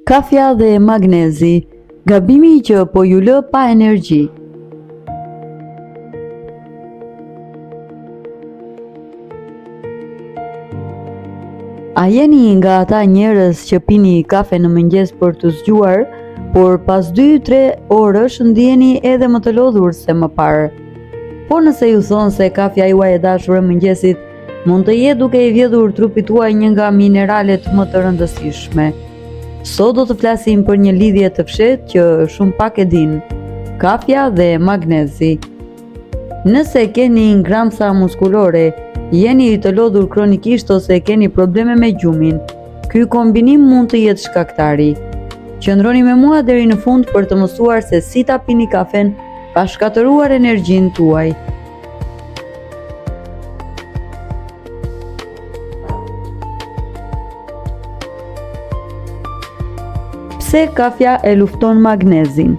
Kafja dhe magnezi, gabimi që po ju lë pa energji. A jeni nga ata njerëz që pini kafe në mëngjes për të zgjuar, por pas 2-3 orësh ndjeni edhe më të lodhur se më parë? Por nëse ju thonë se kafja juaj e dashur e mëngjesit mund të jetë duke i vjedhur trupit tuaj një nga mineralet më të rëndësishme. Sot do të flasim për një lidhje të fshehtë që shumë pak e din: kafja dhe magnezi. Nëse keni ngramca muskulore, jeni të lodhur kronikisht ose keni probleme me gjumin, ky kombinim mund të jetë shkaktari. Qëndroni me mua deri në fund për të mësuar se si ta pini kafen pa shkatëruar energjinë tuaj. Pse kafja e lufton magnezin?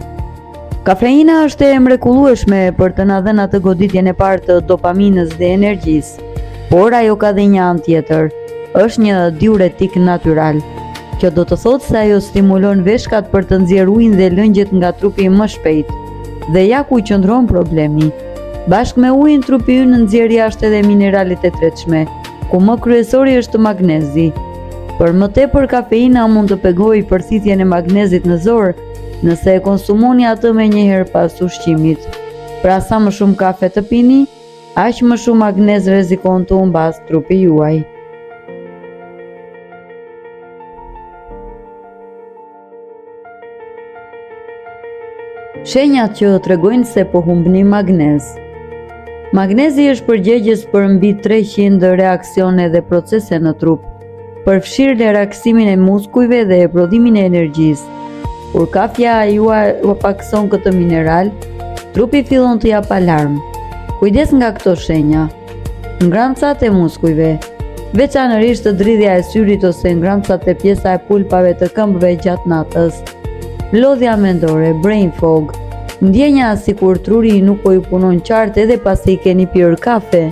Kafeina është e mrekullueshme për të na dhënë atë goditjen e parë të dopaminës dhe energjisë, por ajo ka dhe një anë tjetër. Është një diuretik natyral. Kjo do të thotë se ajo stimulon veshkat për të nxjerrë ujin dhe lëngjet nga trupi më shpejt. Dhe ja ku qëndron problemi. Bashkë me ujin, trupi ynë nxjerr jashtë edhe mineralet e tretshme, ku më kryesori është magnezi. Për më tepër, kafeina mund të pegojë përthithjen e magnezit në zor nëse e konsumoni atë me njëherë pas ushqimit. Pra sa më shumë kafe të pini, aq më shumë magnez rrezikon të humbas trupi juaj. Shenjat që tregojnë se po humbni magnez. Magnezi është përgjegjës për mbi 300 reaksione dhe procese në trup, përfshirë relaksimin e muskujve dhe prodhimin e energjisë. Kur kafja ju pakson këtë mineral, trupi fillon të jap alarm. Kujdes nga këto shenja: ngramcat e muskujve, veçanërisht dridhja e syrit ose ngramcat e pjesa e pulpave të këmbëve gjatë natës, lodhja mendore, brain fog, ndjenja sikur truri nuk po ju punon qartë edhe pasi keni pirë kafe,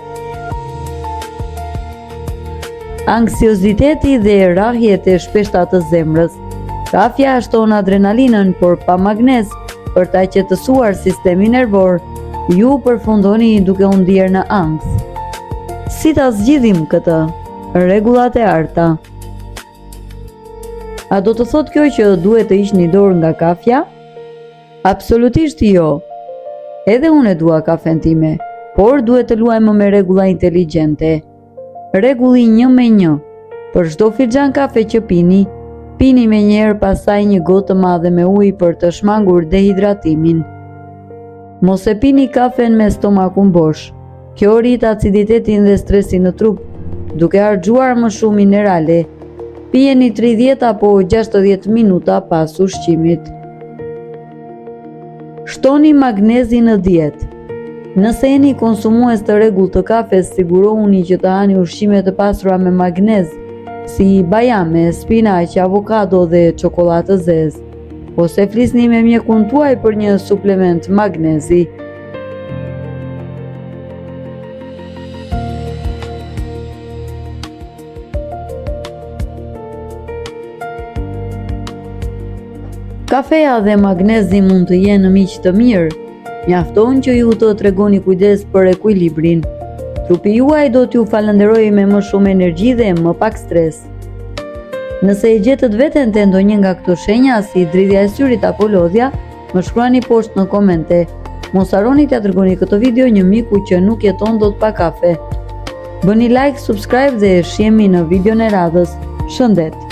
anksioziteti dhe rrahjet e shpeshta të zemrës. Kafja shton adrenalinën, por pa magnez për ta qetësuar sistemin nervor, ju përfundoni duke u ndier në anks. Si ta zgjidhim këtë? Rregullat e arta. A do të thotë kjo që duhet të hiqni dorë nga kafja? Absolutisht jo. Edhe unë e dua kafen time, por duhet të luajmë me rregulla inteligjente. Rregulli 1-1. Për çdo fixhan kafe që pini, pini me njëherë pasaj një gotë të madhe me ujë për të shmangur dehidratimin. Mos e pini kafen me stomakun bosh. Kjo rrit aciditetin dhe stresin në trup, duke harxhuar më shumë minerale. Pijeni 30 apo 60 minuta pas ushqimit. Shtoni magnezi në dietë. Nëse jeni konsumues të rregullt të kafes, sigurohuni që të hani ushqime të pasura me magnez, si bajame, spinaq, avokado dhe çokoladë zezë, ose flisni me mjekun tuaj për një suplement magnezi. Kafeja dhe magnezi mund të jenë miq të mirë. Mjafton që ju të tregoni kujdes për ekuilibrin. Trupi juaj do t'ju falenderojë me më shumë energji dhe më pak stres. Nëse e gjetët veten te ndonjë nga këto shenja, si dridhja e syrit apo lodhja, më shkruani poshtë në komente. Mos harroni t'ia dërgoni këtë video një miku që nuk jeton dot pa kafe. Bëni like, subscribe dhe shihemi në videon e radhës. Shëndet!